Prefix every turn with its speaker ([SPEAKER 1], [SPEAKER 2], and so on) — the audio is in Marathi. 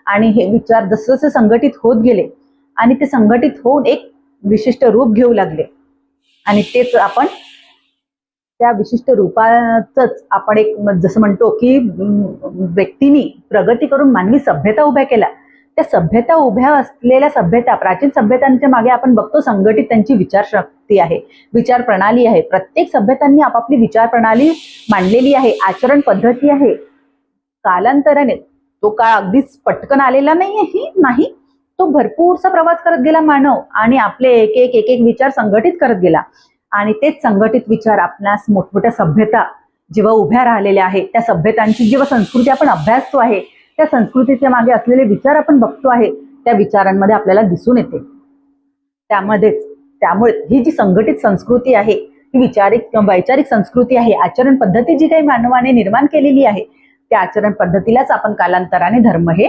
[SPEAKER 1] आणि हे विचार जसजसे संघटित होत गेले आणि ते संघटित होऊन एक विशिष्ट रूप घेऊ लागले आणि तेच आपण त्या विशिष्ट रूपाचंच आपण एक जसं म्हणतो की व्यक्तींनी प्रगती करून मानवी सभ्यता उभ्या केल्या. त्या सभ्यता उभ्या असलेल्या सभ्यता, प्राचीन सभ्यतांच्या मागे आपण बघतो संघटित त्यांची विचारशक्ती आहे, विचार प्रणाली आहे. प्रत्येक सभ्यतांनी आपापली विचार प्रणाली मांडलेली आहे, आचरण पद्धती आहे. कालांतराने तो काळ अगदीच पटकन आलेला नाही, तो भरपूरसा प्रवास करत गेला मानव आणि आपले एक एक विचार संघटित करत गेला आणि तेच संघटित विचार आपणास मोठमोठ्या सभ्यता जेव्हा उभ्या राहिलेल्या आहेत, त्या सभ्यतांची जेव्हा संस्कृती आपण अभ्यासतो आहे, त्या संस्कृतीच्या मागे असलेले विचार आपण बघतो आहे, त्या विचारांमध्ये आपल्याला दिसून येते. त्यामुळे ही जी संघटित संस्कृती आहे, ही वैचारिक संस्कृती आहे, आचरण पद्धती जी काही मानवाने निर्माण केलेली आहे, त्या आचरण पद्धतीलाच आपण कालांतराने धर्म हे